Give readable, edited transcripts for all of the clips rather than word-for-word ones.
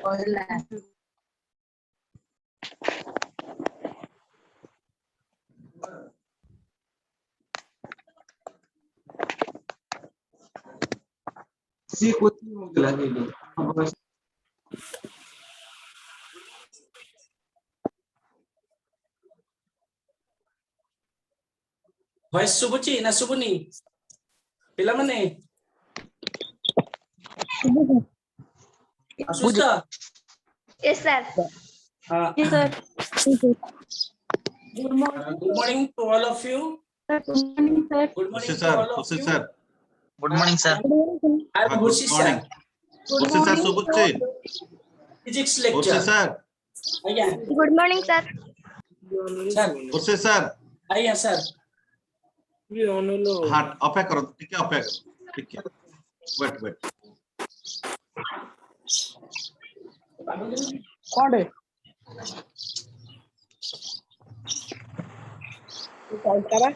କହିଲା सी कोचिंग हो गला के वॉइस सुबुची ना सुबुनी पिला माने असुस्ता Yes, sir. हां Yes, sir. Good morning to all of you Good morning, sir. Good morning to all of you sir good morning sir I am गुड घोषी सर मॉर्निंग सर सुबुच्चे फिजिक्स ओसे लेक्चर सर आया Good morning, sir. Sir ओसे sir आया sir हां अपेक्षा करो ठीक है अपेक्षा ठीक है वेट कौन है कॉल करा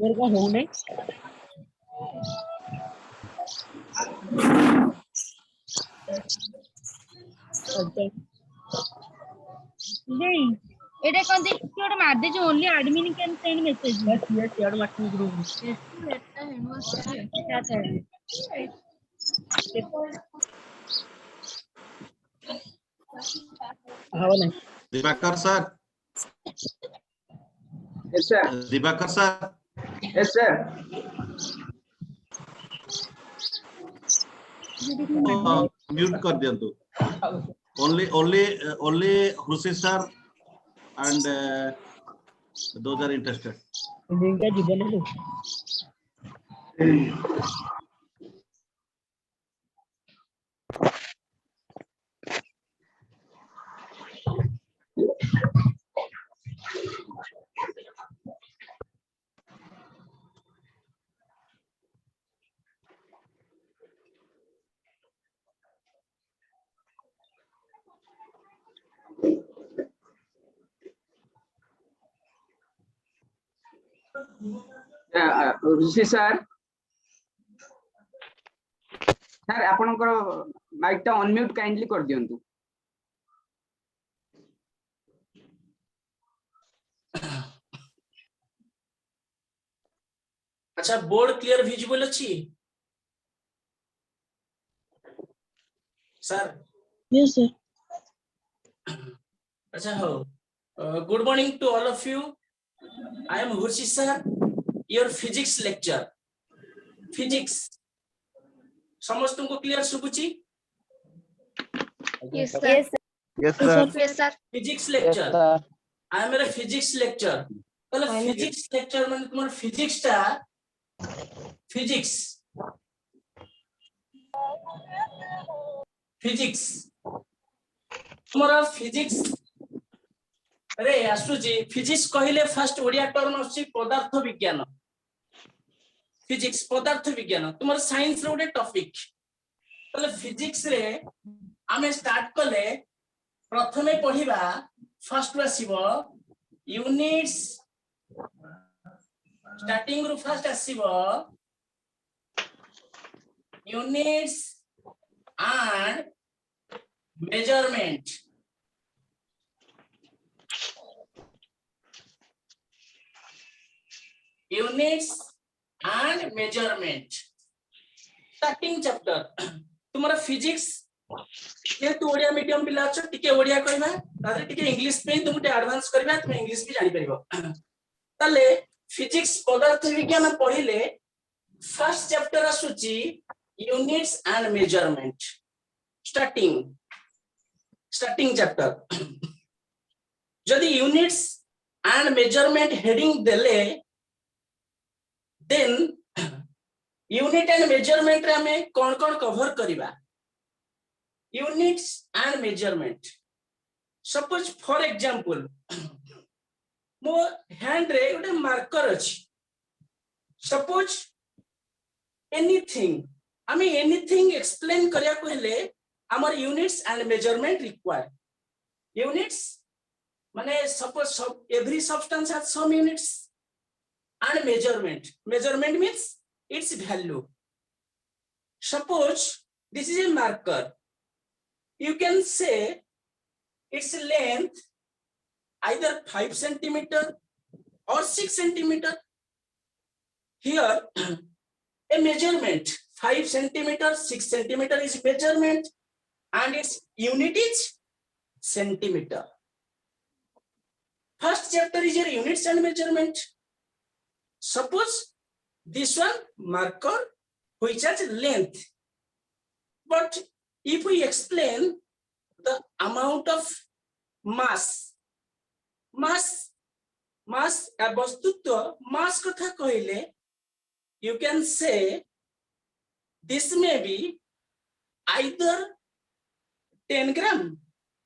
मेरे को हो नहीं नहीं এটা কোন দিক কি ওটা মার দিছে only admin can send message बस ये शेयर मार्किंग ग्रुप আচ্ছা हाँ नहीं Diwakar sir Yes, sir. Diwakar sir Yes, sir. Mute कर दियंतु only हुसे sir and those are interested इनका जीवन है ऋषि सर सर आपनकर माइक टा अनम्यूट काइंडली कर दियंतु अच्छा बोर्ड क्लियर विजिबल अछि सर यस सर अच्छा हो good morning to all of you I am Hrishi sir your physics lecture physics समस्त को क्लियर सुबुची yes sir yes sir yes sir physics lecture I am physics lecture मतलब physics lecture মানে তোমার ফিজিক্সটা physics physics तुम्हारा physics अरे आसुजी physics कहले first Odia term अछि पदार्थ विज्ञान फिजिक्स पदार्थ विज्ञान तुम्हारा साइंस रो गोटे टॉपिक तले फिजिक्स रे आमे स्टार्ट कले प्रथमे पढिबा फर्स्ट आसीबो यूनिट्स स्टार्टिंग रो फर्स्ट आसीबो units and measurement units and measurement starting chapter तुम्हारा फिजिक्स ये तो ओडिया मीडियम पिला छ टिके ओडिया कहबा तारे टिके इंग्लिश पे तुमटे एडवांस करबा तुम इंग्लिश भी जानि परिबो तले फिजिक्स पदार्थ विज्ञान पढिले फर्स्ट चैप्टर आसुची units and measurement starting chapter जदि यूनिट्स एंड मेजरमेंट हेडिंग देले then unit and measurement रे हमें कौन कौन कवर करिबा units and measurement suppose for example मो हैंड रे गोटे मार्कर अछि suppose anything हमें anything explain करिया को हेले हमर units and measurement require units माने suppose every substance has some units and measurement. Measurement means its value. Suppose this is a marker. You can say its length either 5 centimeter or 6 centimeter. Here a measurement 5 centimeter, 6 centimeter is measurement and its unit is centimeter. First chapter is your units and measurement. Suppose this one marker which has length, but if we explain the amount of mass वस्तुत्व mass कथा कहले, you can say this may be either 10 gram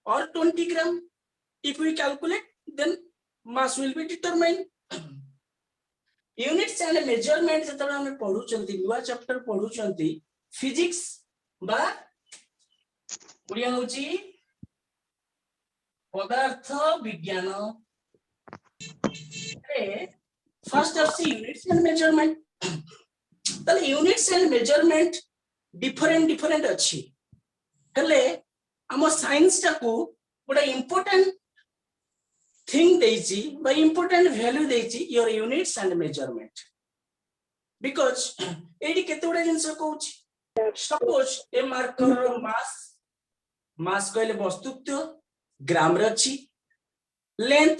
or 20 gram. If we calculate, then mass will be determined. Units and measurement जतबे हमें पढुचंती नुवा chapter पढुचंती physics बा ओडिया होची पदार्थ विज्ञान रे first of units and measurement. तले यूनिट्स एंड मेजरमेंट डिफरेंट अछि हेले हम साइंस टाको बडा इंपोर्टेंट थिंग देछि बा इंपोर्टेंट वैल्यू देछि your units and measurement because एडी केते बडा जिंस कहउछि. सपोज ए मार्कर मास कहले वस्तुत्व ग्राम रे अछि, लेंथ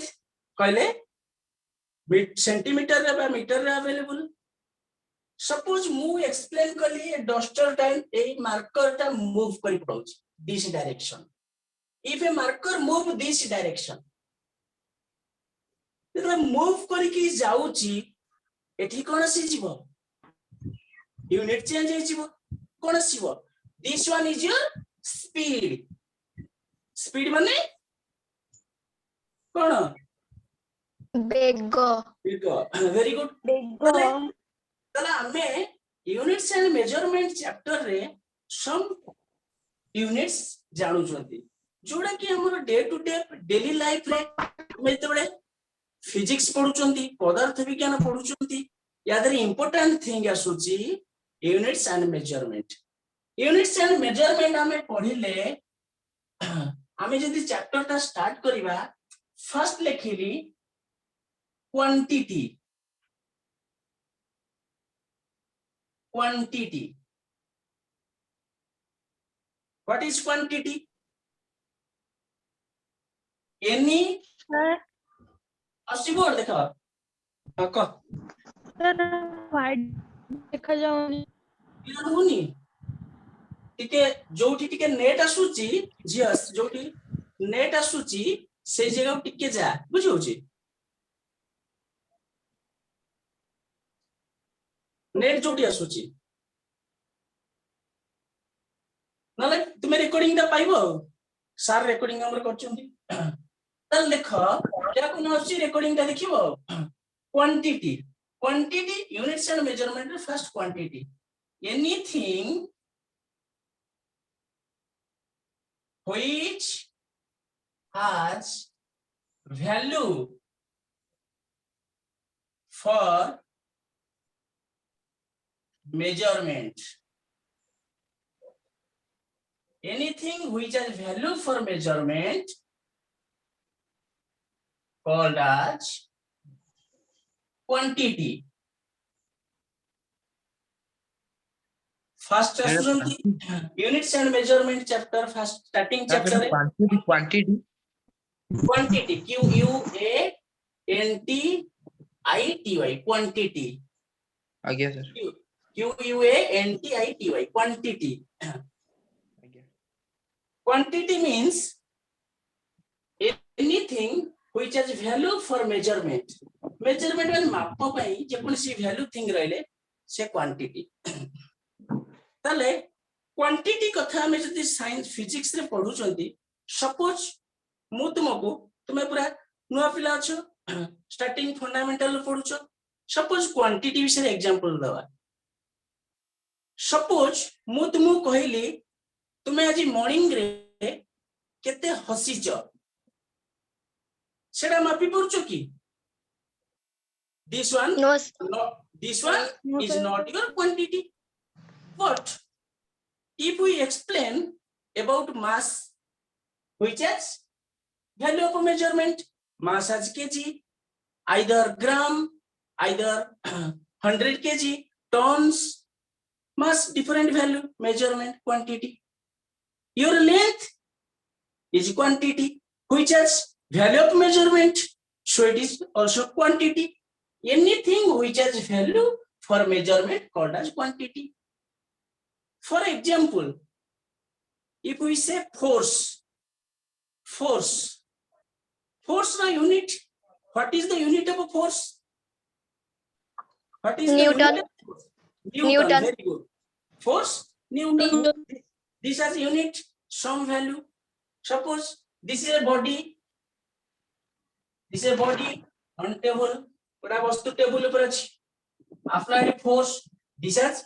कहले सेंटीमीटर रे बा मीटर रे अवेलेबल. सपोज मु एक्सप्लेन करली a duster time a marker टा मूव करि पड़छ this direction. If a marker move this direction तो मूव करिकि जाउची एठी कोन सी जीवो यूनिट चेंज हे जीवो कोन सीवो. This one is your speed. Speed माने कोन बेग. Very good. तला हमें यूनिट्स एंड मेजरमेंट चैप्टर रे सम यूनिट्स जानू छथि जोड़ा कि हमर day to day daily life रे मेते बडे फिजिक्स पढुचंती पदार्थ विज्ञान पढुचंती यादर इंपोर्टेंट थिंग आसुची units and measurement. Units and measurement हमें पढिले हमें जदी चैप्टर ता स्टार्ट करिवा फर्स्ट लिखिली quantity. Quantity. What is quantity? Any board देखा को देखा जाउनी क्लियर होनी टिके जोठी टिके नेट आसुची जीएस जोठी नेट आसुची से जगह टिके जा बुझौची. नेट जोटी आसुची नले तुमे रिकॉर्डिंग दा पाइबो. सार रिकॉर्डिंग हमर करचंती तल देखो क्या कोन आसुची रिकॉर्डिंग दा देखिबो. क्वांटिटी यूनिट्स एंड मेजरमेंट रे first quantity anything which has value for measurement. Anything which has value for measurement called as quantity. First units and measurement chapter first starting chapter quantity QUANTITY quantity. आगे sir QUANTITY quantity. Quantity means anything which has value for measurement. Measurement में मापा पाई जे कोनसी value thing रहले से quantity. ताले quantity कथा में जदी साइंस फिजिक्स रे पढुचंती सपोज मु तुमको तुमे पूरा नुवा पिला अछो स्टार्टिंग फंडामेंटल पढुचो. सपोज क्वांटिटी विषय एग्जांपल दवा. सपोज मु तुमको कहली तुमे आज मॉर्निंग रे केते हसीचो सेडा मापी पड़छो की This one, No, sir. this one No, is sir. not your quantity. But if we explain about mass, which has value of measurement, mass as kg, either gram, either 100 kg, tons, mass different value, measurement, quantity. Your length is quantity, which has value of measurement, so it is also quantity. Anything which has value for measurement called as quantity. For example, if we say force the unit, what is the unit of a force? What is Newton. the unit of force? Newton. Very good. Force, Newton. This has unit, some value. Suppose this is a body. This is a body on table. Pura vastu table upar achi. Apply force. This has,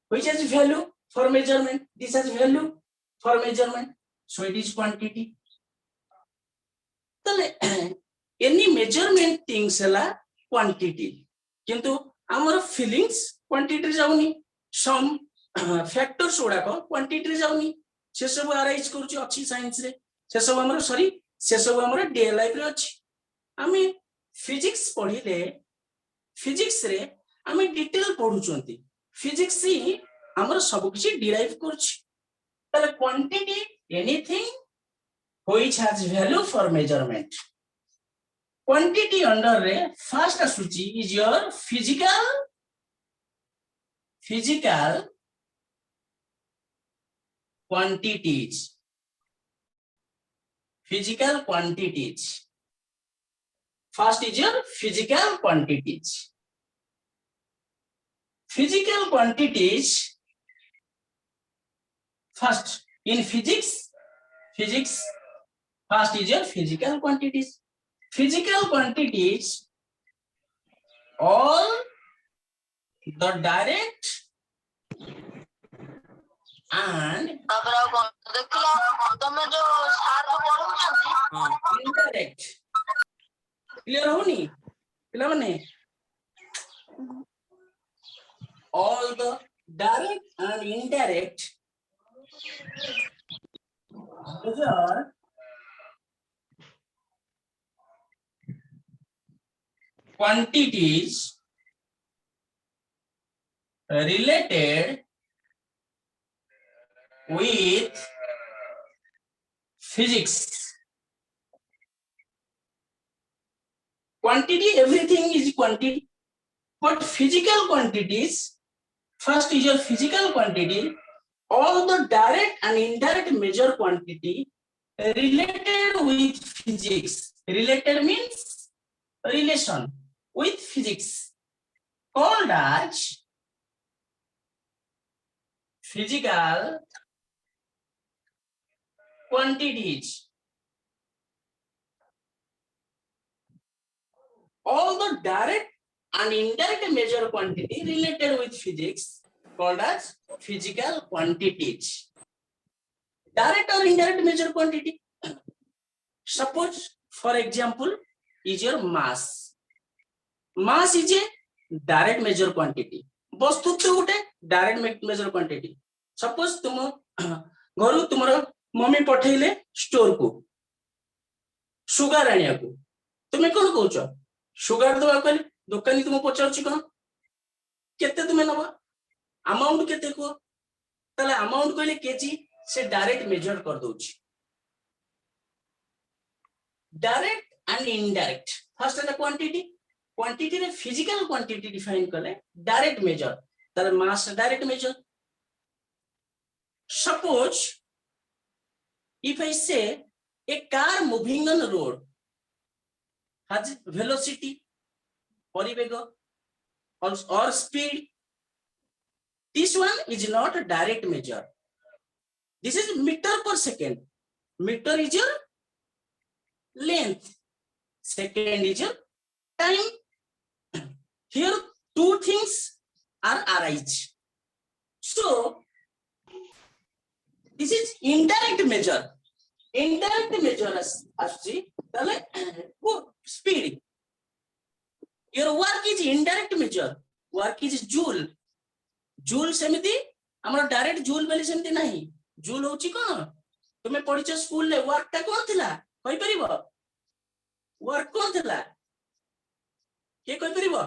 which has value for measurement. This has value for measurement. So it is quantity. Any measurement things hela quantity. Kintu amar feelings quantity jauni. Some factors गुड़ाक quantity जाउनी से सब arrange करूची अच्छी science रे से सब हमर sorry से सब हमर डे लाइफ रे अछि आमे फिजिक्स पढिले फिजिक्स रे आमे डिटेल पढुचंती फिजिक्स ही हमर सब किछि डिराइव करछि तले quantity anything which has value for measurement quantity under रे फर्स्ट सूची is your physical quantities. Physical quantities. First is your physical quantities. Physical quantities. First in physics. First is your physical quantities. Physical quantities. All the direct and indirect. Clear होनी? Clear बने? All the direct and indirect measure quantities related with physics. Quantity, everything is quantity, but physical quantities, first is your physical quantity, all the direct and indirect measure quantity related with physics. Related means relation with physics, called as physical quantities. All the direct and indirect measure quantity related with physics called as physical quantities. Direct or indirect measure quantity. Suppose, for example, is your mass. Mass is a direct measure quantity. बस्तुत्व गोटे direct measure quantity suppose तुम घर तुमर mummy पठेले store को sugar आनिया को तुमे कोन कहउछ sugar दवा कहले दुकानी तुम पचारछि कोन केते तुमे नबा अमाउंट केते को तले अमाउंट कहले केजी से डायरेक्ट मेजर कर दोछि डायरेक्ट एंड इनडायरेक्ट फर्स्ट है क्वांटिटी क्वांटिटी रे फिजिकल क्वांटिटी डिफाइन करले डायरेक्ट मेजर तार mass direct measure suppose if I say a car moving on the road has velocity parivega or speed this one is not a direct measure this is meter per second meter is your length second is your time here two things are arise so this is indirect measure as see tale speed your work is indirect measure, work is joule. joule सेमिति हमर direct joule बेली सेमिति नाही. joule होची कोन तुमे पढिछ school ले work ता कोन थिला कहि परिबो work कोन थिला के कहि परिबो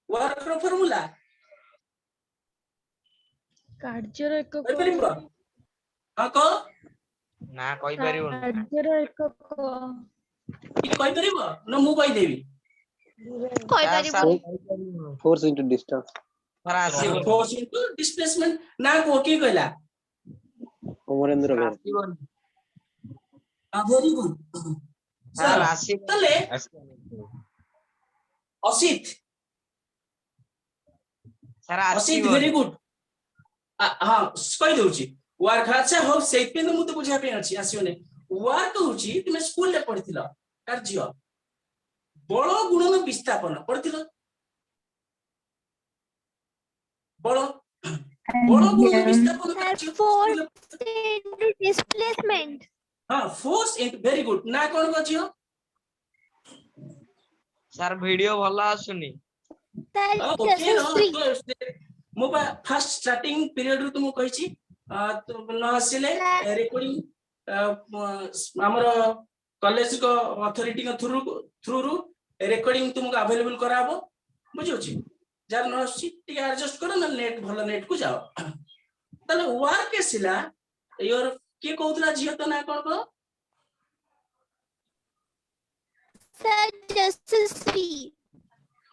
वर्क रो फार्मूला କାର୍ଯ୍ୟର ଏକକ कहि परिबो हां को ନା କହିପାରିବୁନି କାର୍ଯ୍ୟର ଏକକ କି କହି ପରିबो न मु कहि देबी force into distance ସାର୍ ଆସିବନି force into displacement ना को की कहला ଅମରେନ୍ଦ୍ର ଗାର ଆସିବନି very good ସାର୍ sir ଆସିବନି तले असित ସାର୍ असित ଆସିବନି very good हां कहि दउची वर्क अच्छा हो सेट पे मु तो बुझा पे अछि आसियोने वर्क होची तुमे स्कूल ले पढिथिलो कार्य बळ गुणन विस्थापन पढिथिलो बळ गुणन विस्थापन कार्य force into displacement. हां फोर्स इनटू वेरी गुड ना कोन बजियो ସାର୍ ଭିଡିଓ ଭଲ ଆସୁନି That's ओके just three. मो फर्स्ट स्टार्टिंग पीरियड रु तुम कहिची न आसिले रेकॉर्डिंग हमर कॉलेज को अथॉरिटी को थ्रू रु रेकॉर्डिंग तुमको अवेलेबल कराबो बुझियो छी जार न आसी टिके एडजस्ट करो ना नेट भलो नेट को जाओ तले वर्क केसिला योर के कहउतला जियो तो ना कोन को Sir, just three.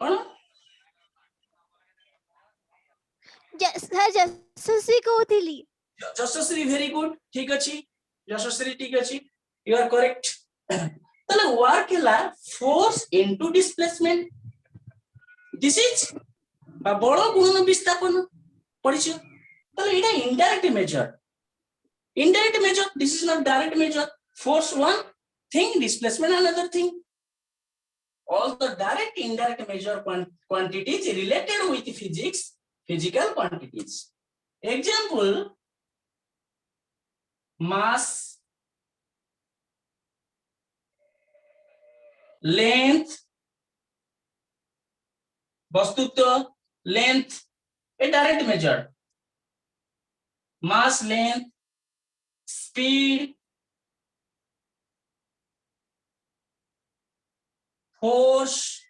कोन Sir, just three कहउथिली. जसश्री वेरी गुड ठीक अछि जसश्री ठीक अछि यू आर करेक्ट तले वर्क हला force into displacement this is बड़ गुणन विस्थापन पढिछ तले एटा indirect measure this is not direct measure force one thing displacement another thing all the direct indirect measure quantities related with physical quantities example mass length वस्तुत्व length a direct measure mass length speed force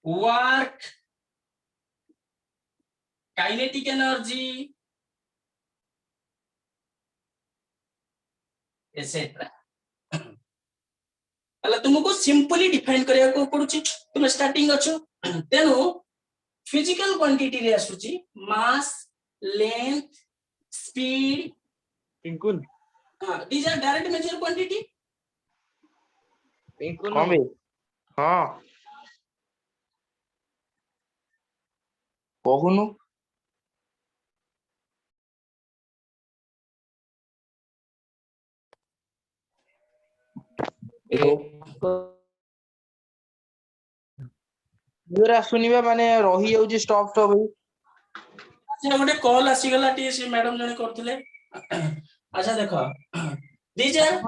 work kinetic energy etc अला तुमको simply define करिया को पडुची तुम starting अछो तेनु physical quantity रे आसुची मास length speed Pinkul हां these are direct measure quantity Pinkul हां कहुनु मेरा सुनिबा माने रही जाउची स्टॉप स्टॉप अच्छा गोटे कॉल आसी गला टी सी मैडम जने करथिले अच्छा देखो these are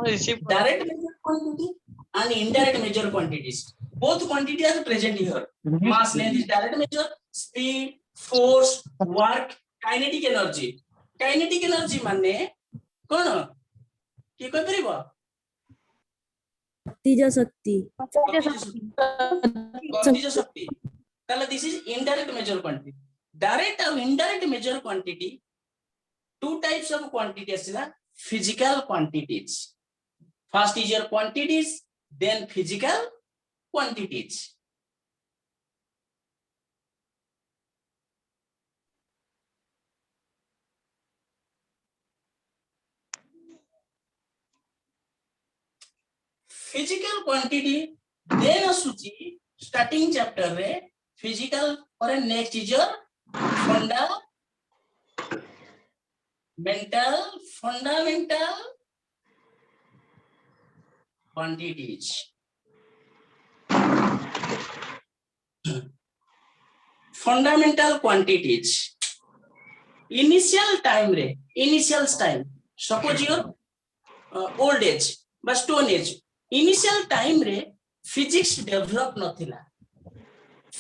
direct measure quantity and indirect measure quantities both quantity are present here mass length is direct measure speed force work kinetic energy माने कोन की कोइ परिबो गतिज शक्ति गतिज शक्ति ताले this is indirect measure quantity direct and indirect measure quantity two types of quantity asila physical quantities first is your quantities then physical quantities physical quantity then asuchi starting chapter re physical or next is your fundamental quantities fundamental quantities initial time suppose your old age but stone age initial time re physics develop नथिला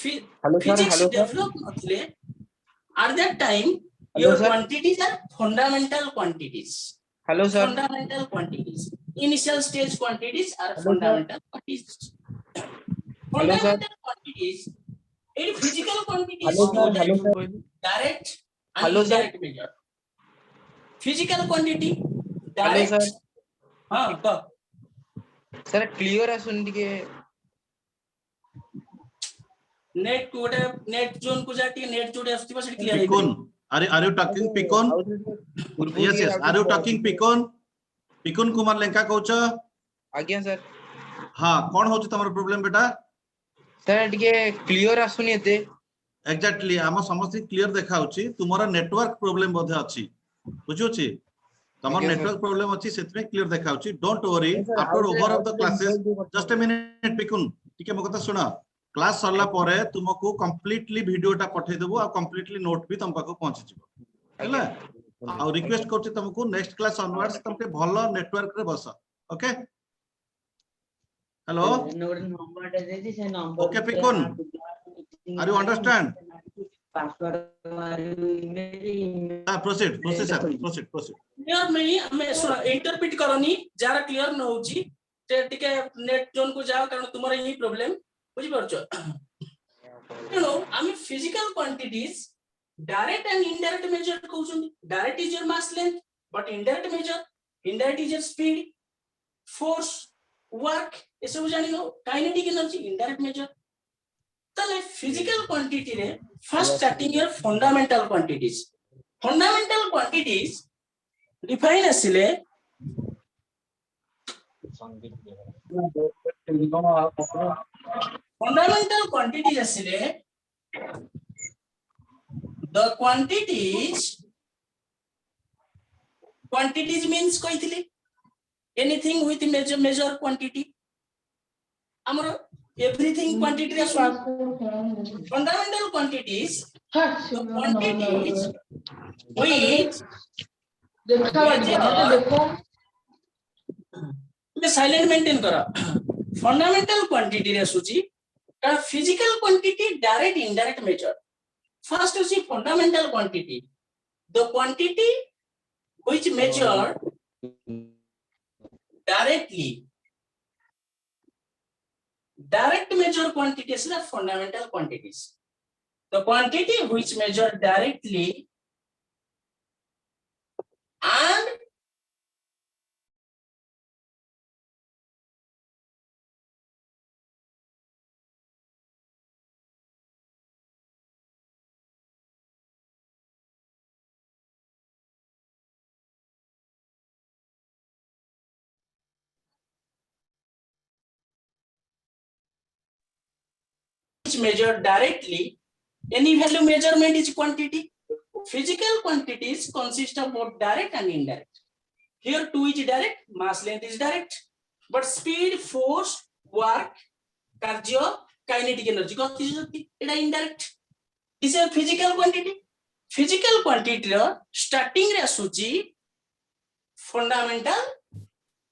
hello sir physics hello sir develop नथिले at that time Hello, your sir. quantities are fundamental quantities. Hello sir Fundamental quantities, initial stage quantities are Hello, sir. fundamental quantities. Hello, sir. Fundamental quantities it physical quantities hello sir hello direct, sir direct and Hello, sir. indirect measure. Physical quantity hello direct sir हाँ कह sir clear आसुन टिके net को गोटे net zone को जाटी net जोडे आस्तिबा से clear Pikun. Are you talking Pikun? Yes, yes. Are you talking Pikun? Pikun Kumar Lenka कहउछ आज्ञा sir हां कोन होछ तमर प्रॉब्लम बेटा सर टिके क्लियर आसुन एते एग्जैक्टली हम समस्त क्लियर देखा होछि तुमरा नेटवर्क प्रॉब्लम बोधे अछि बुझियोछि तमर आज्ञा, sir. नेटवर्क प्रॉब्लम अछि सेतमे क्लियर देखा होछि don't worry Yes, sir. After Out- over of the out- classes out- just a minute Pikun टिके म कथा सुना क्लास सरला परे तुमको कंप्लीटली वीडियोटा पठै देबो आ कंप्लीटली नोट भी तुम पाको पहुंच जिवो हैला आ रिक्वेस्ट करछि तुमको नेक्स्ट क्लास ऑनवर्ड्स तुमके भलो नेटवर्क रे बस okay hello Okay, Pikun. Are you understand? Proceed sir proceed clear नहीं हमें सुना इंटरप्रेट करनी जरा क्लियर न होची ते टिके नेट जोन को जाओ कारण तुम्हारा यही प्रॉब्लम बुझी परछो you know I physical quantities direct and indirect measure कहउछन direct is your mass length but indirect is your speed force work ये सब जानि नो काइनेटिक एनर्जी इनडायरेक्ट मेजर तले फिजिकल क्वांटिटी रे first starting your fundamental quantities define आसिले fundamental quantities asile the quantities means कहथिले anything with measure quantity amara everything quantity रे fundamental quantities the quantities which measure silent maintain करा fundamental quantity रे सूची का physical quantity direct indirect measure first you see fundamental quantity the quantity which measure directly direct measure quantities are fundamental quantities the quantity which measure directly and measured directly, any value measurement is quantity. Physical quantities consist of both direct and indirect. Here 2 is direct, mass length is direct, but speed, force, work, karya, kinetic energy, it is indirect. This is a physical quantity. Physical quantity starting asuchi fundamental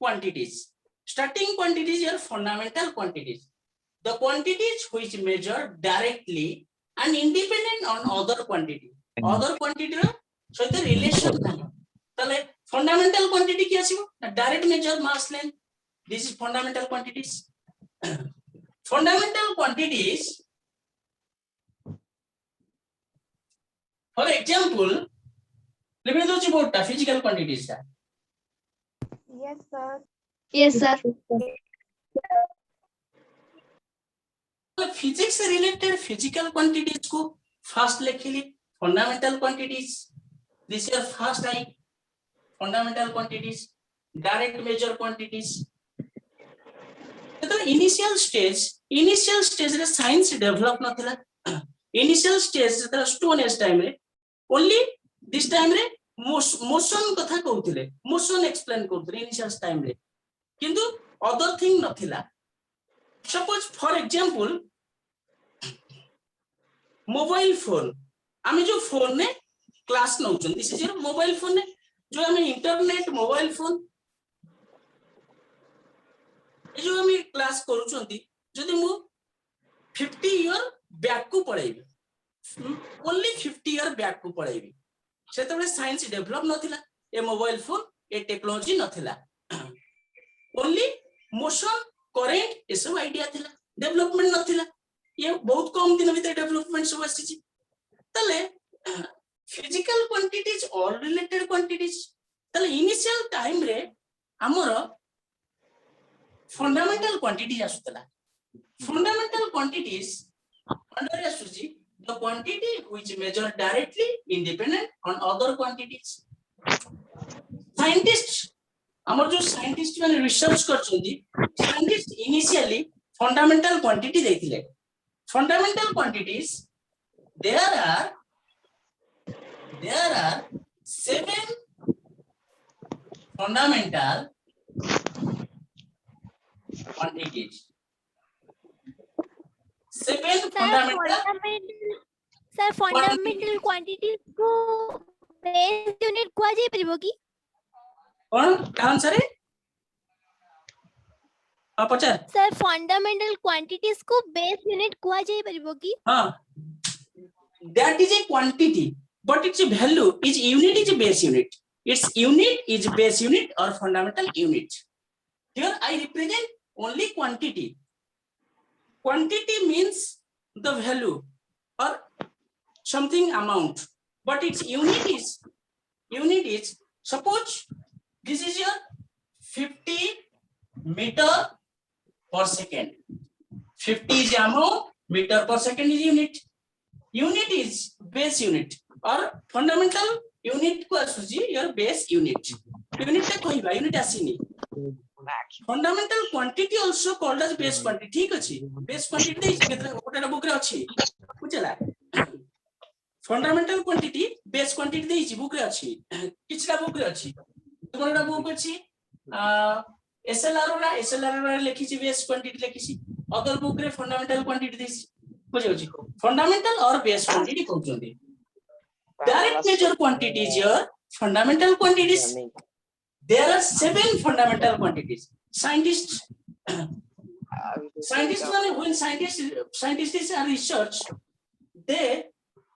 quantities. Starting quantities are fundamental quantities. The quantities which measure directly and independent on other quantity. Other quantity so the relation tale fundamental quantity ki asibo direct measure mass length. This is fundamental quantities. Fundamental quantities, for example, let me do about physical quantities. Yes, sir. Yes, sir. Physics से related physical quantities को first लिखिली fundamental quantities this is first I fundamental quantities direct measure quantities तो initial stage रे science develop नथिला initial stage रे stone age time रे only this time रे motion कथा कहउथिले मोशन एक्सप्लेन करथि इनिशियल टाइम रे किंतु अदर थिंग नथिला Suppose for example mobile phone आमे जो फोन ने क्लास नउचन this is your mobile phone ने जो आमे इंटरनेट मोबाइल फोन जो आमे क्लास करूचंती जदि मु 50 ईयर बैक को पळेबी ओनली 50 ईयर बैक को पळेबी सेतबे साइंस डेवलप नथिला ए मोबाइल फोन ए टेक्नोलॉजी नथिला ओनली मोशन करेंट ए सब आइडिया थिला डेवलपमेंट नथिला ये बहुत कम दिन भीतर डेवलपमेंट सब आसी तले फिजिकल क्वांटिटीज और रिलेटेड क्वांटिटीज तले इनिशियल टाइम रे हमर फंडामेंटल क्वांटिटीज आसुतला फंडामेंटल क्वांटिटीज अंडर आसुची the quantity which measure directly independent on other quantities scientists हमर जो साइंटिस्ट माने रिसर्च करछंदी साइंटिस्ट इनिशियली फंडामेंटल क्वांटिटी देथिले fundamental quantities there are 7 fundamental quantities 7 fundamental quantities को base unit कुआ जाय परिबो की कौन आंसर है आप पचार सर फंडामेंटल क्वांटिटीज को बेस यूनिट कुआ जाय परिबो की हां that is a quantity but its value is unit is base unit its unit is base unit or fundamental unit here I represent only quantity quantity means the value or something amount but its unit is suppose this is your 50 meter per second 50 is amount meter per second is unit is base unit or fundamental unit को आसुची your base unit ता कहबा unit आसीनी fundamental quantity also called as base quantity ठीक अछि base quantity दे केतरा ओटा book रे अछि बुझला fundamental quantity base quantity दे बुक रे अछि किछला बुक रे अछि तुमरा बुक अछि SLR रे लिखि छि base quantity लिखि छि अदर बुक रे fundamental quantity दे बुझौ छि fundamental और base quantity कहउछन्ती direct measure quantities here fundamental quantities there are 7 fundamental quantities scientists when scientists are research they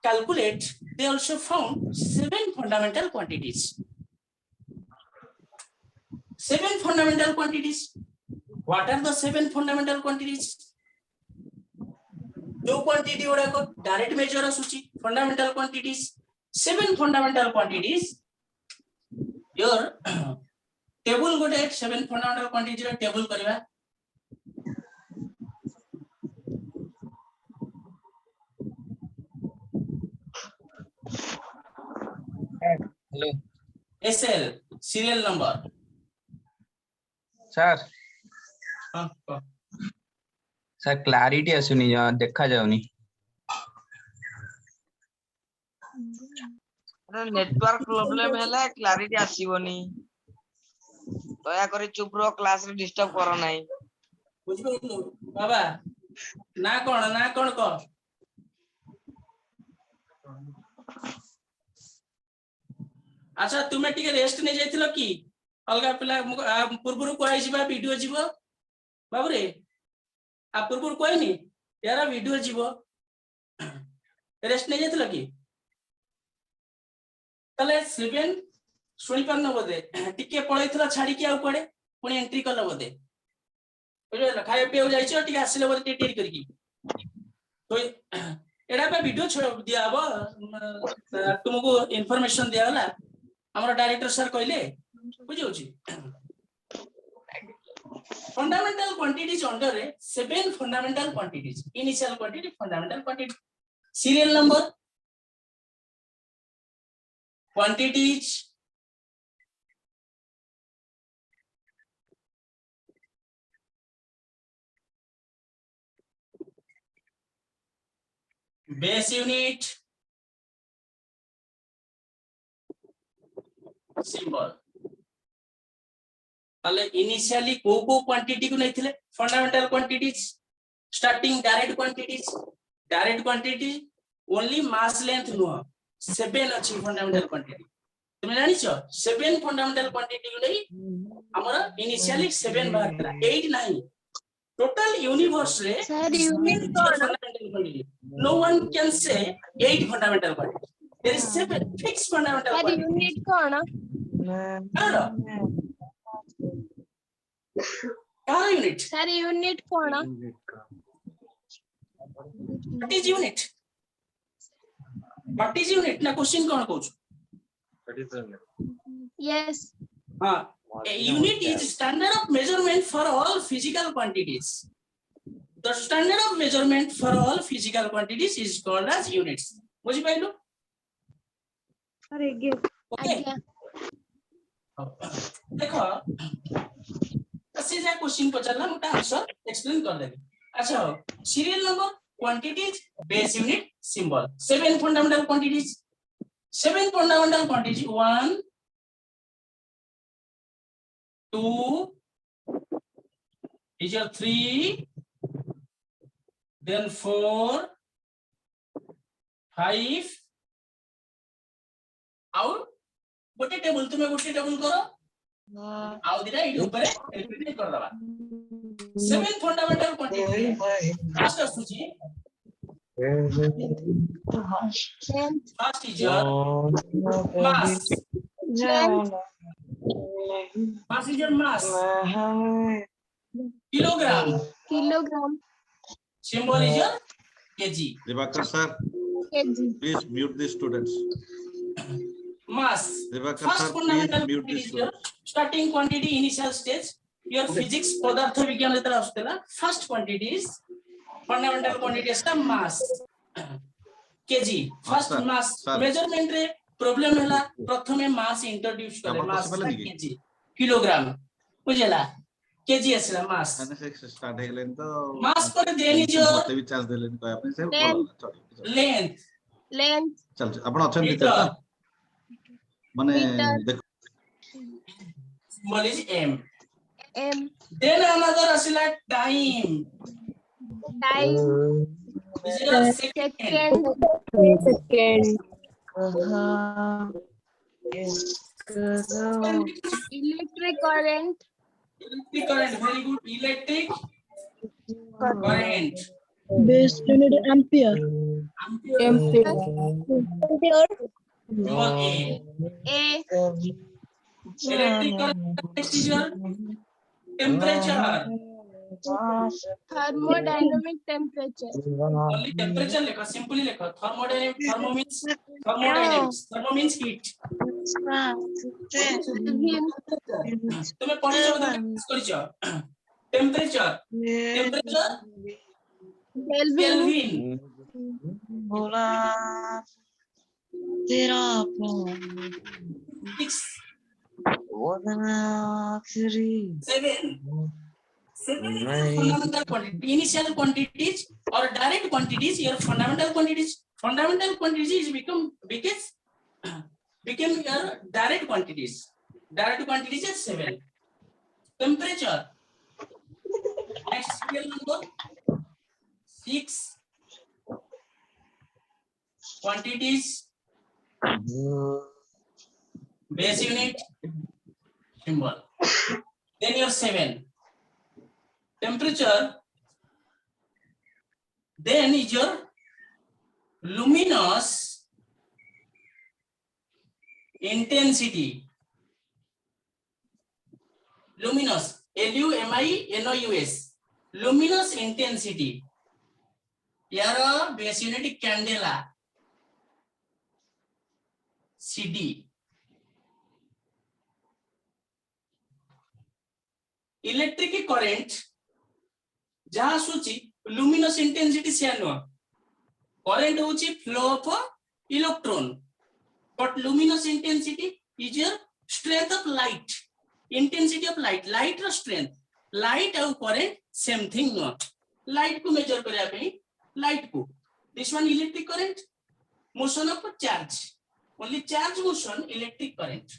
calculate they also found 7 fundamental quantities 7 fundamental quantities what are the 7 fundamental quantities जो quantity Voda को direct major आसुची fundamental quantities 7 fundamental quantities your table गोटे 7 fundamental quantities रा table करबा hello SL serial number sir हां sir clarity आसुनी देखा जाउनी network problem हैला clarity आसीबोनी दया करी चुप रहो क्लास रे डिस्टर्ब करो नाही बुझबो बाबा ना कोन को अच्छा तुमे टिके रेस्ट नै जाइथिलो की अलगा पिला पूर्वरु कोइ जिबा वीडियो जिवो बाबू रे आ पूर्वरु कोइ नि यारा वीडियो जिवो रेस्ट नै जाइथिलो की तले स्लीपेन सुनि पर न बदे टिके पळैथिला छाडी के आ पड़े पुनी एंट्री करला बदे बुझला खाय पे जाई छ टिके आसिले बदे टिटी करकी तो एडा पे वीडियो छोड़ दिया अब तुमको इंफॉर्मेशन दिया होला हमरा डायरेक्टर सर कहले बुझौ छी फंडामेंटल क्वांटिटीज अंडर रे 7 fundamental quantities initial quantity fundamental quantity serial number quantities base unit symbol ताले इनिशियली को क्वांटिटी को नहीं थिले fundamental quantities starting direct quantity only mass length नो 7 अछि फंडामेंटल क्वांटिटी तुम जानि छ 7 फंडामेंटल क्वांटिटी को नहीं हमरा इनिशियली 7 बाहर 8 नहीं total universe re Sir, unit कौन? fundamental quantity. No one can say 8 fundamental quantity. There is 7 fixed fundamental Sir, quantity. unit कौन? Kara unit. Sir, unit कौन? What is unit? What is unit? Na question कौन कहूँ? Yes. A unit is standard of measurement for all physical quantities. The standard of measurement for all physical quantities is called as units. बुझी पाइलु? Okay. आज्ञा. देखो सीधा question पचारला मोटा answer explain कर देबे. अच्छा हो serial number quantities base unit symbol 7 fundamental quantities 1 2 is your 3 then 4 5 और गोटे टेबल तुम्हें गोटे टेबल करो आउ दिरा इडी ऊपर रिपीट कर दबा 7 fundamental quantity फर्स्ट आसुची first is your mass mass is your mass kilogram Kilogram. symbol is your kg Divakar sir, Kg. please mute the students. mass Divakar first sir, fundamental please mute the quantity is your students. starting quantity initial stage your physics padartha vigyan jeta astela first quantity is fundamental quantity is the mass kg first sir, mass sir. measurement re problem hela prathame mass introduce kare Tamar mass possible nahi kg kilogram bujela kg asla mass मैंने से start है लेन तो mass पर then is your मते भी chance देलेन कोई अपने से Length. बोला चल length चल Length. अपन ऑप्शन देते meter हैं माने Meter. देखो symbol is m M. then another asla time Time. is your second Second. Electric current. electric current very good electric current Base unit ampere. ampere Ampere. symbol a A. electric current next is your temperature Thermodynamic temperature. only temperature lekho simply lekho thermodynamic thermo means thermodynamics thermo means heat তুমি পড়িছ বোধ class করিছ temperature temperature Kelvin. Kelvin six seven is fundamental quantity initial quantities or direct quantities your fundamental quantities is become your direct quantities is 7 temperature next serial number 6 quantities base unit symbol then your 7 temperature then is your luminous intensity luminous luminous luminous intensity यार base unit candela CD electric current जहां सूची luminous intensity से no current होची flow of electron but luminous intensity is your strength of light intensity of light रो strength light और current same thing no light को measure करया पे light को this one electric current motion of charge only charge motion electric current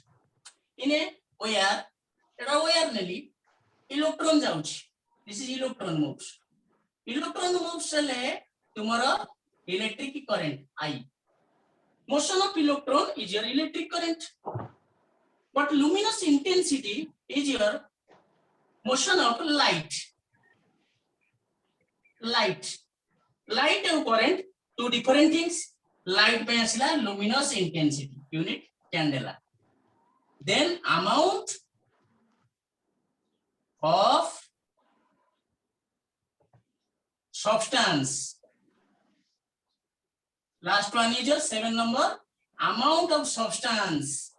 in a wire एटा wire नेली electron जाउची this is electron moves ले तुम्हारा electric current I motion of electron is your electric current but luminous intensity is your motion of light light and current, two different things. Light पे आसिला luminous intensity unit candela. Then amount of substance. Last one is your 7 number. Amount of substance.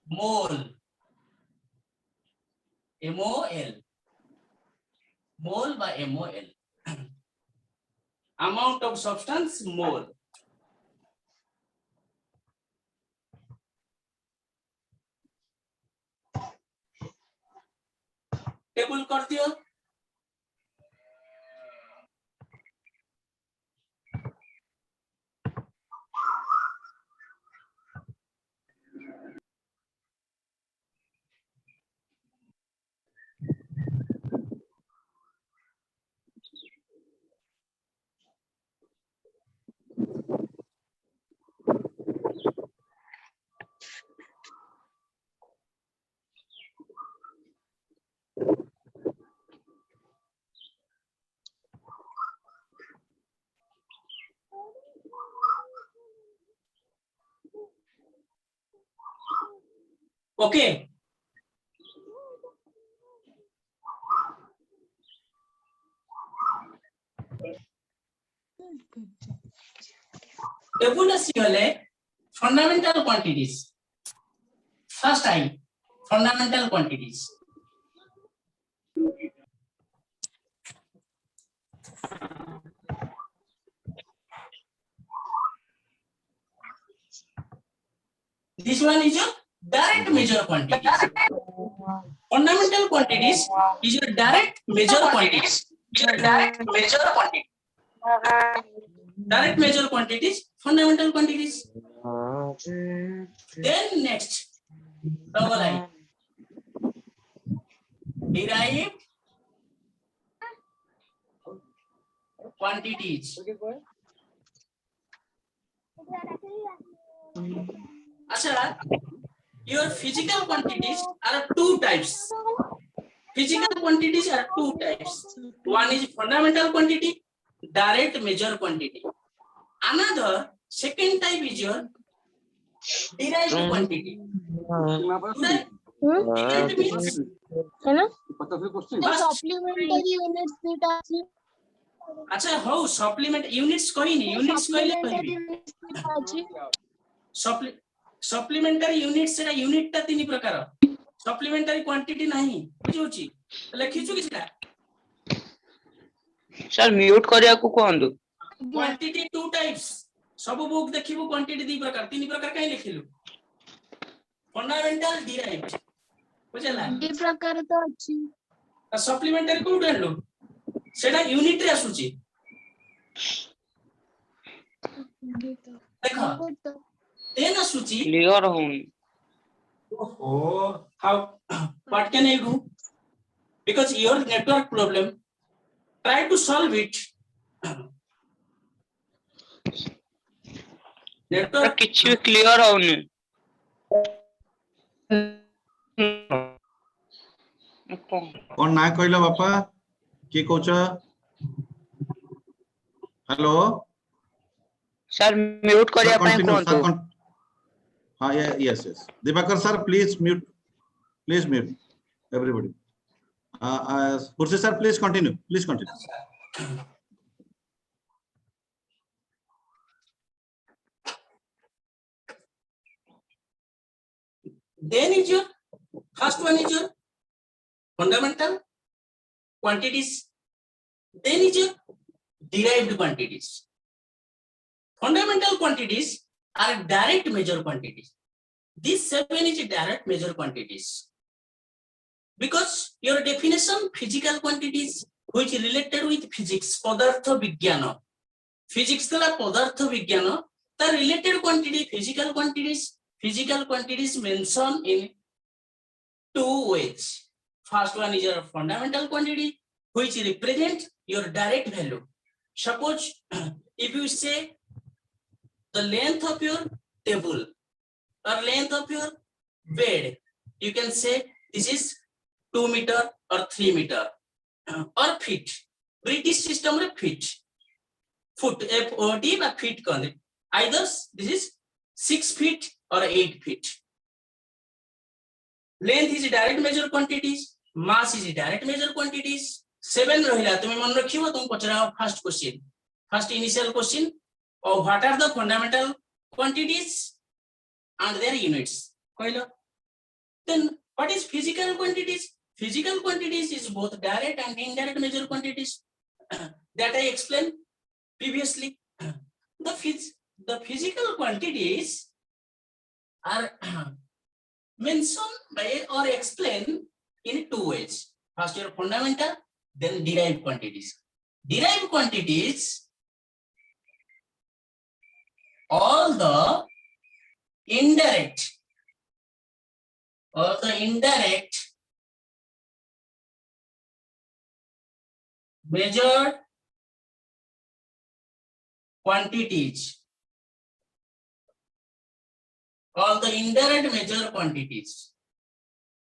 Mole. MOL. Mole by MOL. Amount of substance, mole. Table कर दियो. Okay. Table asile fundamental quantities. First I fundamental quantities. This one is your direct measure quantities. Fundamental quantities is your direct measure quantities. Direct measure quantities, fundamental quantities. Then next, double I. Derived quantities. Achha, your physical quantities are two types. Physical quantities are two types. One is fundamental quantity, direct measure quantity. Another, second type is your derived quantity. Derived means supplementary units data আছে अच्छा हो supplement units कहिनी units कहले कहबी supplementary units सेटा unit ता तीन प्रकार supplementary quantity नहीं बुझुची लिखिछु किछटा सर म्यूट करिया को कोंदु quantity two types सब बुक देखिबो quantity दी प्रकार तीन प्रकार काई लिखिलु fundamental derived बुझला दी प्रकार तो अछि supplementary को उडलो सेटा यूनिट रे आसुची देखो देन आसुची क्लियर होनी oh how what can I do because your network problem try to solve it network किछि क्लियर होनी कोन ना कहलो बापा के कोच हेलो सर म्यूट करिया पय कोंतु हां yes yes Diwakar sir please mute everybody पुरसे sir please continue then is your first one is your fundamental quantities then is your derived quantities fundamental quantities are direct measure quantities this 7 is direct measure quantities because your definition physical quantities which related with physics padartha vigyana physics thala padartha vigyana the related quantity physical quantities mentioned in two ways first one is your fundamental quantity which represent your direct value suppose if you say the length of your table or length of your bed you can say this is 2 meter or 3 meter or feet British system रे feet foot FOT बा feet कहते either this is 6 feet or 8 feet. Length is direct measure quantities, mass is direct measure quantities. 7 रहिला तुम मन रखिबो तुम पचरा first question first initial question और what are the fundamental quantities and their units कहलो. Then what is physical quantities? Physical quantities is both direct and indirect measure quantities that I explained previously. The physical quantities are mentioned by or explained in two ways. First, your fundamental, then derived quantities. Derived quantities, all the indirect measured quantities. All the indirect measure quantities.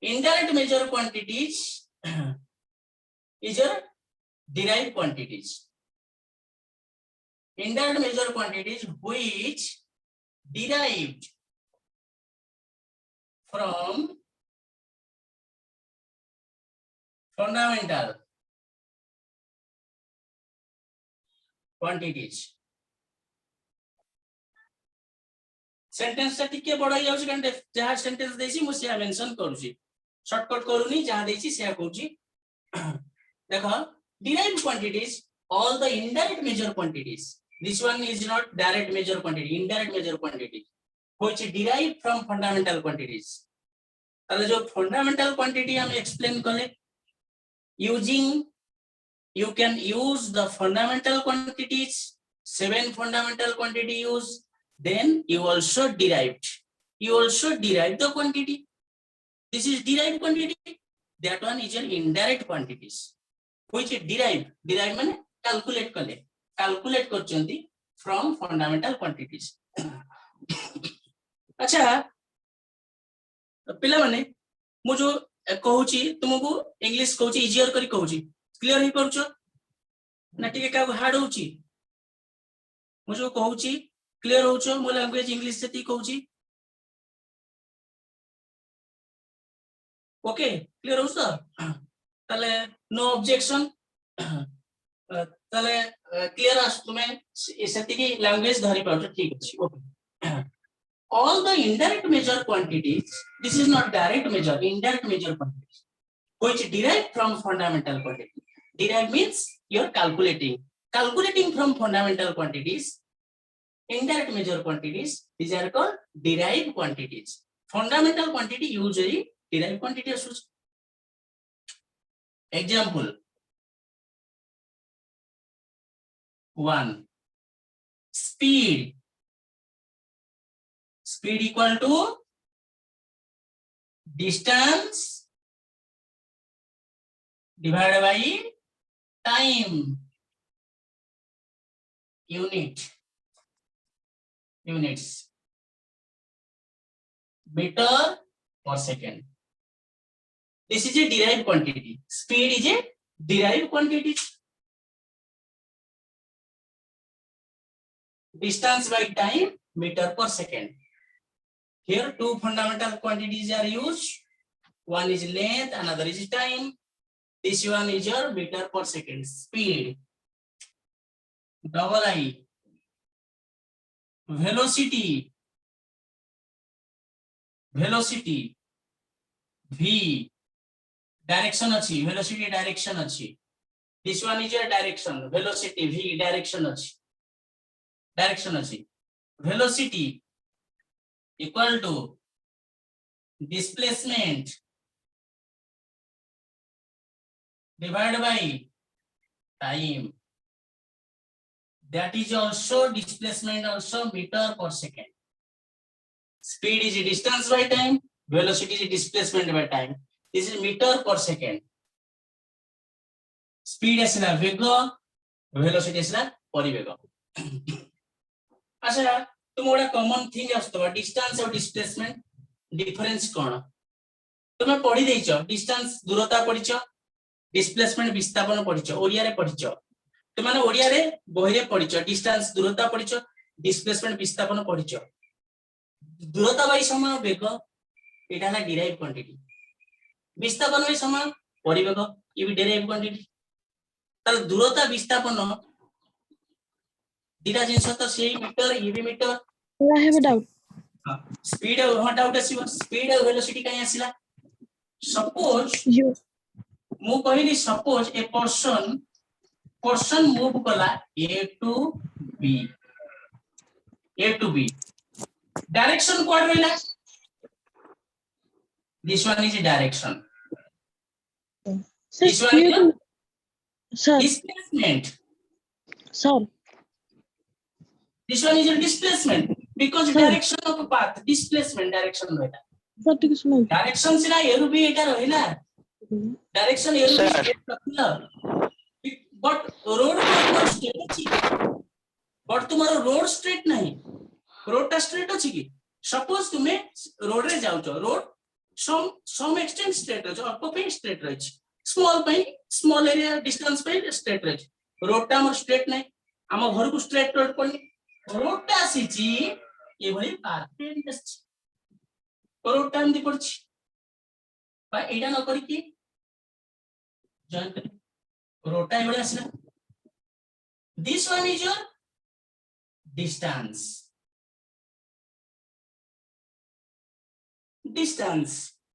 Indirect measure quantities is your derived quantities. Indirect measure quantities which derived from fundamental quantities. Sentence टा टिके बडा जाउछ कारण जहा sentence देछि मु से mention करूछि shortcut करूनी जहा देछि से कहूछि देखो derived quantities all the indirect measure quantities. This one is not direct measure quantity, indirect measure quantity which derived from fundamental quantities. ताले जो fundamental quantity हम explain कले using you can use the fundamental quantities 7 fundamental quantity use. Then you also derived the quantity. This is derived quantity. That one is your indirect quantities which derived माने calculate करचंती from fundamental quantities. अच्छा पिला माने मु जो कहूची तुमको English कहूची easier करी कहूची clear ही पड़छ ना टिके का हार्ड होची मु जो कहूची क्लियर होचो मो लैंग्वेज इंग्लिश से ती कहूची ओके क्लियर होस ताले नो ऑब्जेक्शन ताले क्लियर आस तुमे सेति की लैंग्वेज धरि पाउछ ठीक अछि okay. All the indirect measure quantities, this is not direct measure, indirect measure quantities which derive from fundamental quantity. Derive means you're calculating from fundamental quantities. Indirect measure quantities, these are called derived quantities. Fundamental quantity usually derived quantity is. Example 1. Speed equal to distance divided by time. Units meter per second. This is a derived quantity. Speed is a derived quantity. Distance by time meter per second. Here two fundamental quantities are used. One is length, another is time. This one is your meter per second. Speed. Double I. Velocity V. Direction achi, velocity direction achi. This one is your direction. Velocity V direction achi. Velocity equal to displacement divided by time. That is also displacement also meter per second. Speed is distance by time, velocity is displacement by time. This is meter per second. Speed is na vega, velocity is na parivega. अच्छा तुम गोटे common thing आसतबा distance और displacement difference कोन तुम्हें पढ़ी देइछ distance दूरता पढ़िछ displacement विस्थापन पढ़िछ ओडिया रे पढ़िछ तो माने ओडिया रे बही रे पढ़िछ डिस्टेंस दूरता पढ़िछ डिस्प्लेसमेंट विस्थापन पढ़िछ दूरता बाई समय वेग एटा है डिराइव क्वांटिटी विस्थापन बाई समय परिवेग ये भी डिराइव क्वांटिटी ताल दूरता विस्थापन दिटा जिंस तो सेही मीटर ये भी meter I have a doubt. Speed और डाउट आसीबो स्पीड और वेलोसिटी काई आसीला सपोज You. मु कहली सपोज ए पर्सन मूव कला ए टू बी डायरेक्शन कोड रहला this one is direction Sir, this one is speed. Sir, displacement sir. this one is a displacement because Sir. direction of path displacement direction रहला Sir, take a small. Direction सिना एरु भी एटा रहला direction एरु Sir. Straight रखला but road पर straight अछि बट तुम्हारो रोड स्ट्रेट नहीं रोड टा स्ट्रेट अछि कि सपोज तुमे रोड रे जाउ छ रोड सम एक्सटेंट स्ट्रेट अछि अल्प पे स्ट्रेट रहै छै स्मॉल एरिया डिस्टेंस पे स्ट्रेट रहै छै रोड टा हमर स्ट्रेट नहीं हम घर को स्ट्रेट रोड पड़नी रोड टा आसी छी ए भली पाथ पे अछि रोड टा एमदी पड़छि बा एटा न करी कि जॉइन कर रोड टा एबडे आसीला this one is your distance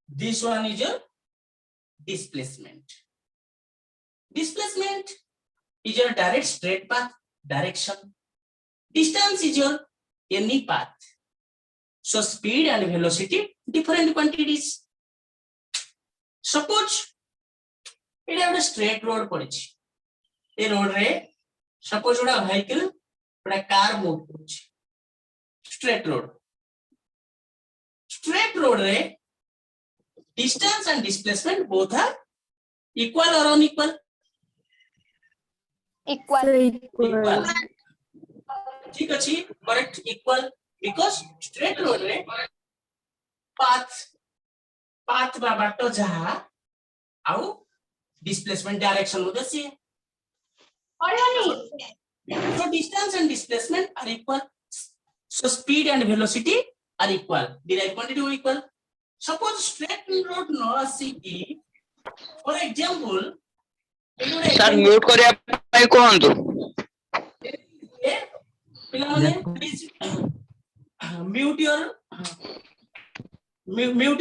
this one is your displacement is your direct straight path direction distance is your any path so speed and velocity different quantities suppose it is a straight road पड़छि ए road रे suppose उडा vehicle उडा car move करछि straight road रे distance and displacement both are equal or unequal equal ठीक अछि correct equal because straight road रे path बा बाटो जहा आउ displacement direction होते सी so distance and displacement are equal so speed and velocity are equal derived quantity are equal suppose straight road no asi for example sir mute करिया पई कोहंतु पिला माने प्लीज mute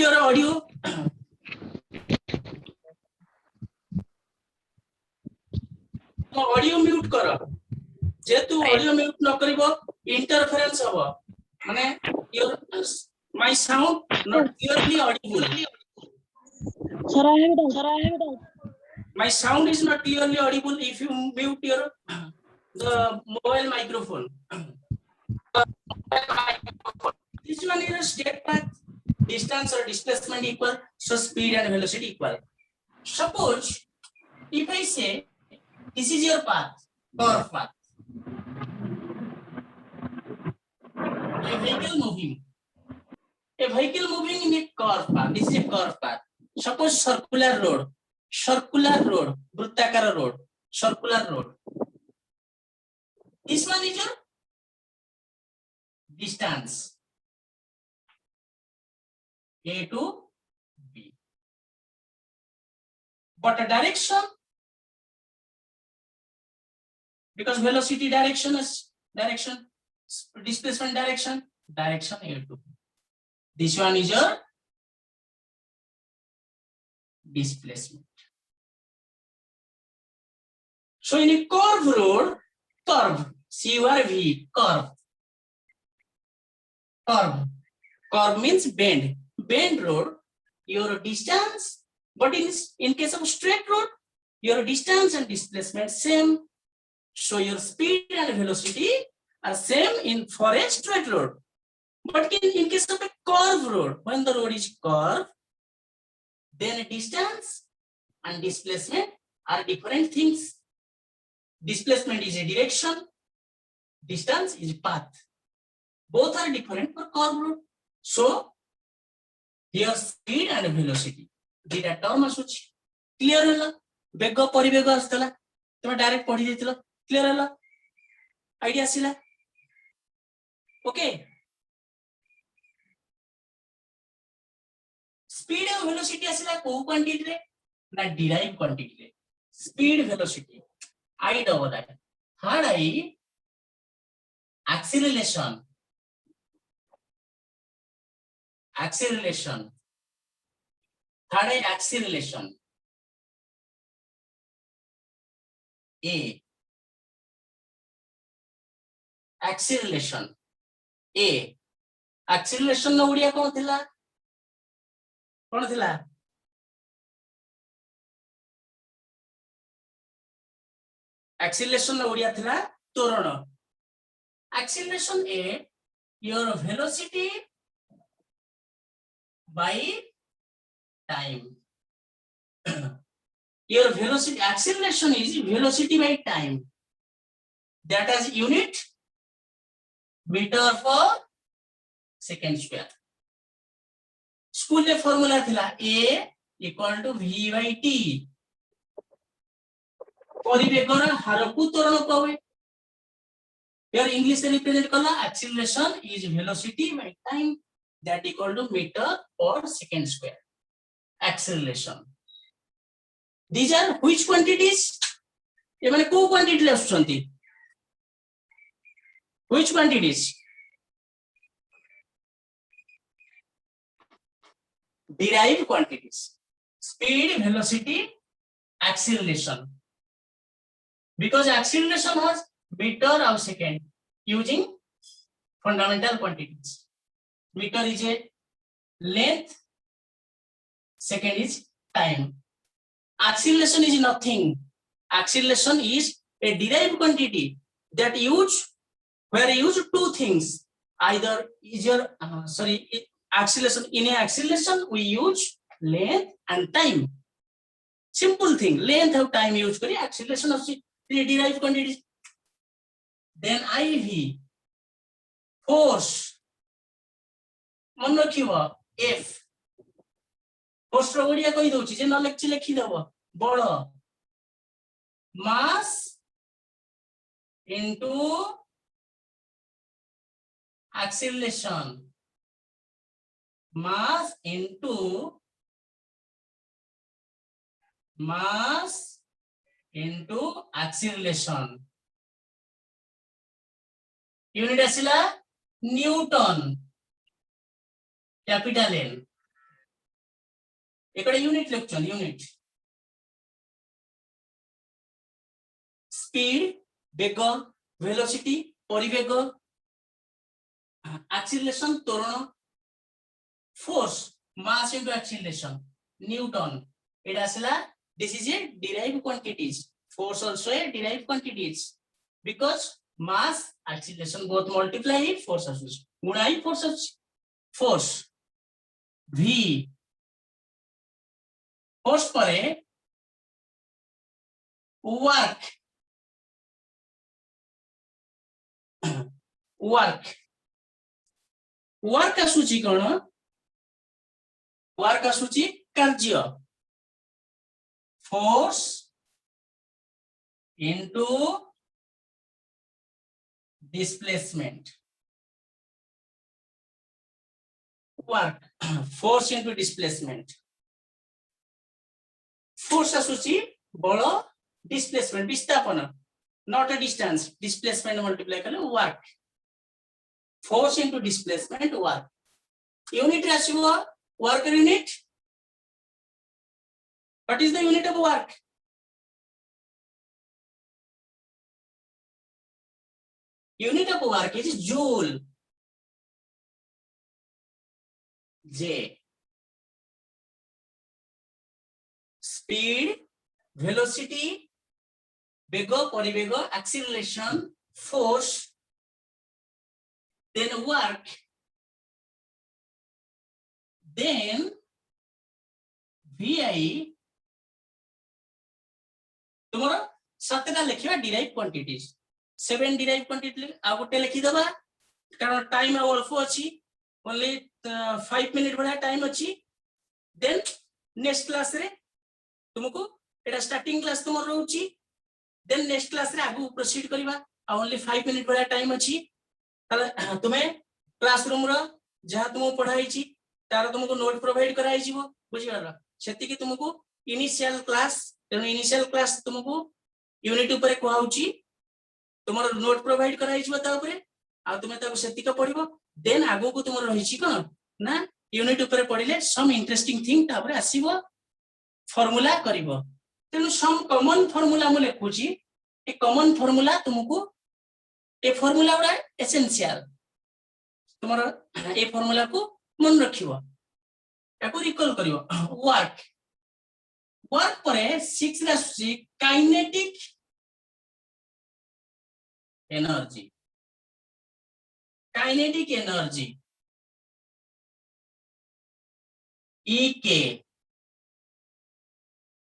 your audio तो audio mute करो जेतु audio mute न करिवो interference हबो माने your my sound not clearly Audible Sir, I have a doubt. my sound is not clearly audible if you mute your the mobile microphone this one is a straight path distance or displacement equal so speed and velocity equal suppose if I say this is your path curve path a vehicle moving in a curve path this is a curve path suppose circular road वृत्ताकार road circular road this one is your distance a to b but a direction because velocity direction is direction displacement direction a to b this one is your displacement so in a curve road curve curve means bend road your distance but in case of straight road your distance and displacement same so your speed and velocity are same in for a straight road but in case of a curve road when the road is curved then distance and displacement are different things displacement is a direction distance is path both are different for curve road so here speed and velocity data term asuchi clear hela बेग परिवेग आसला तुम direct पढ़ी देथिलो clear हला idea आसिला okay speed और velocity आसिला को क्वांटिटी रे ना डिराइव क्वांटिटी रे speed velocity I know that had I acceleration had I acceleration A acceleration no Odia कोन थिला acceleration no ओडिया थिला त्वरण acceleration A your velocity by time your velocity acceleration is velocity by time that has unit meter per second square school में formula थिला A equal to V by T परिवेगर हार को त्वरण कहवे यार इंग्लिश में रिप्रेजेंट करला acceleration is velocity by time that equal to meter per second square acceleration these are which quantities ये माने को क्वांटिटी ले आछंती which quantities derived quantities speed velocity acceleration because acceleration has meter or second using fundamental quantities meter is a length second is time acceleration is nothing acceleration is a derived quantity that where use two things either is your acceleration in a acceleration we use length and time simple thing length and time use kari acceleration of derived quantities then IV force मन रखिबो F force रो ओडिया कहि दउची जे न लिखि देबो बळ mass into acceleration mass into acceleration unit asila newton capital N एकड़े unit लिखछन unit speed बेग velocity परिवेग acceleration त्वरण force mass into acceleration newton it asila this is a derived quantities force also a derived quantities because mass acceleration both multiply force association गुणा ही force v force परे work आसूची कोन work आसूची कार्य force into displacement work force into displacement force आसूची बळ displacement विस्थापन not a distance displacement multiply कले work force into displacement work unit आसीबो work unit what is the unit of work unit of work is joule J speed velocity बेग परिवेग acceleration force then work then VI तुम्हारा सातटा लिखिबा derived quantities 7 derived quantity आ गोटे लिखि दबा कारण time अल्प अछि only 5 मिनिट बडा टाइम अछि then next class रे तुमको एटा स्टार्टिंग क्लास तुम रहउची देन नेक्स्ट क्लास रे आगु प्रोसीड करबा ओनली 5 मिनिट वाला टाइम अछि ताले तुमे क्लासरूम रो जहा तुम पढाई छी तार तुमको नोट प्रोवाइड कराई जीवो बुझियाला सेति कि तुमको इनिशियल क्लास तेनो इनिशियल क्लास तुमको यूनिट ऊपर कहउची तुमर नोट प्रोवाइड कराई जीवो ता ऊपर आ तुमे ताको सेति का पढिबो देन आगु को तुमर रहिची कोन ना यूनिट ऊपर पढिले सम इंटरेस्टिंग थिंग ता ऊपर आसीबो फार्मूला करिवो तेनु सम कॉमन फार्मूला मु लेखुची ए कॉमन फार्मूला तुमको ए फार्मूला उडा एसेंशियल तुमर ए फार्मूला को मन रखिवो एको रिकॉल करिवो वर्क वर्क परे 6 रा सी kinetic energy EK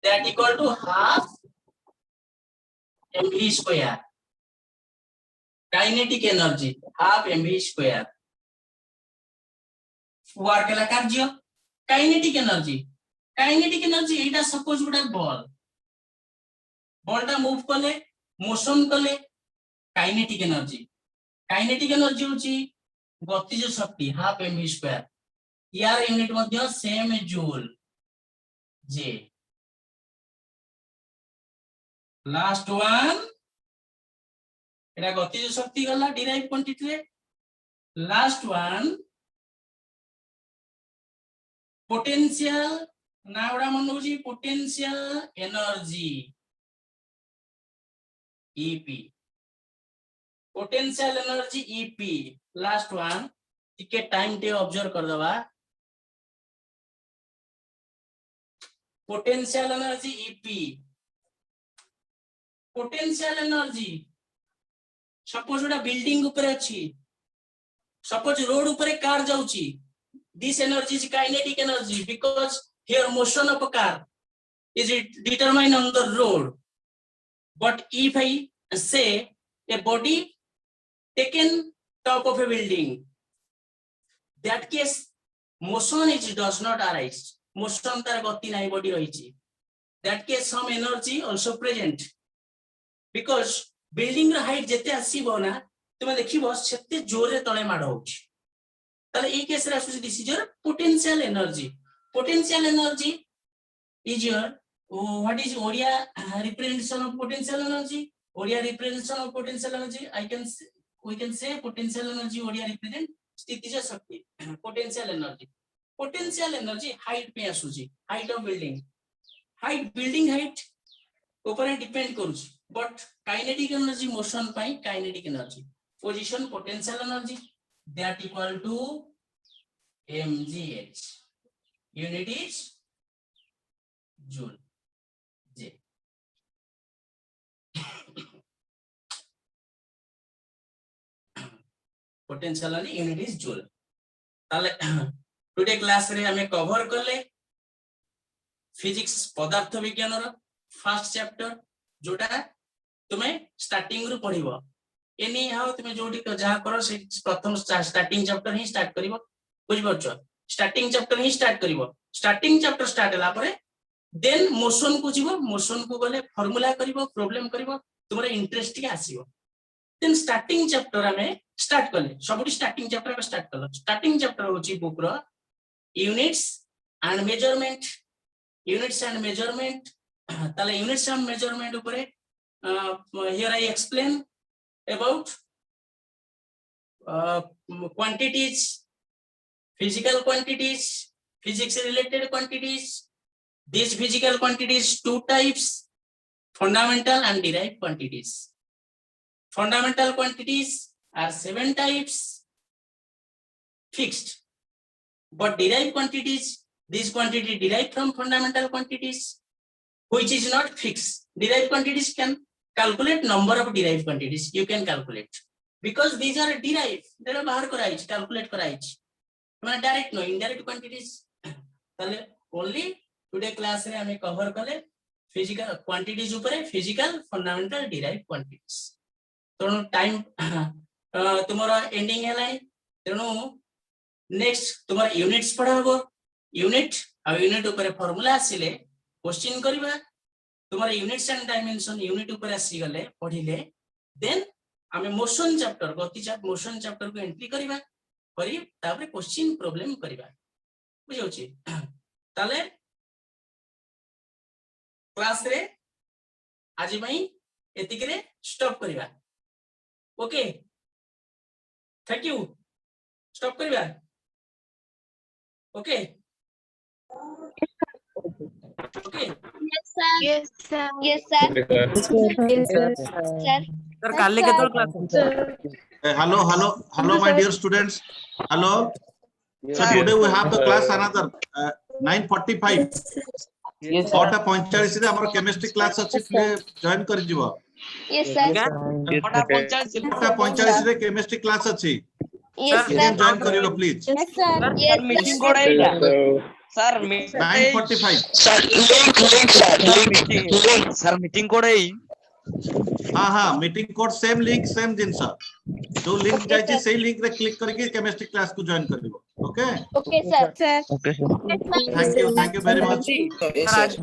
that equal to half mv square kinetic energy half mv square work la कार्य kinetic energy एटा सपोज गुडा बॉल टा मूव कले मोशन कले काइनेटिक एनर्जी होची गतिज शक्ति हाफ mv स्क्वायर यार यूनिट मध्य same joule J last one एटा गतिज शक्ति गला डिराइव क्वांटिटी रे लास्ट वन पोटेंशियल नावडा मन होची potential energy EP potential energy EP last one टिके टाइम टे ऑब्जर्व कर दवा potential energy EP potential energy suppose उडा बिल्डिंग ऊपर अछि सपोज रोड ऊपर कार जाउची this energy is kinetic energy because here motion of a car is determined on the road but if I say a body taken top of a building that case motion is does not arise motion tar gati nai body rahichi that case some energy also present because building ର height jete asibo na तुम देखिबो सेते जोर रे तळे माड होउची ताले ए case रे आसुची this is your potential energy is your what is Odia representation of potential energy? Odia representation of potential energy. We can say potential energy Odia represent sthitija shakti. Potential energy height पे आसुची height of building height ऊपर depend करूची but kinetic energy motion pi kinetic energy position potential energy that equal to mgh unit is joule J potential energy unit is joule ताले today class रे हमें cover करले physics पदार्थ विज्ञान row first chapter जोटा तुमे starting रो पढिबो एनी हाउ तुमे जोटी जहा करो से प्रथम स्टार्टिंग चैप्टर ही स्टार्ट करिवो बुझ परछो स्टार्टिंग चैप्टर ही स्टार्ट करिवो स्टार्टिंग चैप्टर स्टार्ट हला परे देन मोशन को जीवो मोशन को गले फार्मूला करिवो प्रॉब्लम करिवो तुमरे इंटरेस्ट के आसीबो देन स्टार्टिंग चैप्टर हमें स्टार्ट करले सबुडी स्टार्टिंग चैप्टर का स्टार्ट करलो स्टार्टिंग चैप्टर होची बुक रो यूनिट्स एंड मेजरमेंट ताले यूनिट्स एंड मेजरमेंट ऊपर here I explain about quantities, physical quantities, physics related quantities. These physical quantities two types, fundamental and derived quantities. Fundamental quantities are 7 types fixed, but derived quantities, these quantities derived from fundamental quantities which is not fixed. Derived quantities can calculate number of derived quantities you can calculate because these are derived they are bahar karaichi calculate karaichi mane direct no indirect quantities tale only today class re ame cover kale physical quantities upare physical fundamental derived quantities tonu time tumara ending helai tenu next tumara units padhabo unit upare formula asile question kariba तुम्हारे units and dimension unit ऊपर आसी गले पढ़िले then आमे motion chapter गति motion chapter को entry करिबा करी तापर क्वेश्चन प्रॉब्लम करिबा बुझौछि ताले क्लास रे आज भाई एतिक रे स्टॉप करिबा ओके थैंक यू स्टॉप करिबा okay okay Yes, sir. Yes, sir. Sir. Sir काले केतोल class hello my dear students, hello. So today we have the class another 9:45 6टा 45 रे हमर केमिस्ट्री क्लास अछि जॉइन कर जिवो Yes, sir. 6टा 45 रे केमिस्ट्री क्लास अछि Yes, sir. जॉइन करियो please Yes, sir. Sir meeting code आइला सर 9:45 सर मीटिंग कोड आई हाँ meeting code same link same जिनस जो लिंक जाइए सही लिंक रे क्लिक करके केमिस्ट्री क्लास को जॉइन करिवो okay Okay, sir. Sir. Okay thank you very much sir आज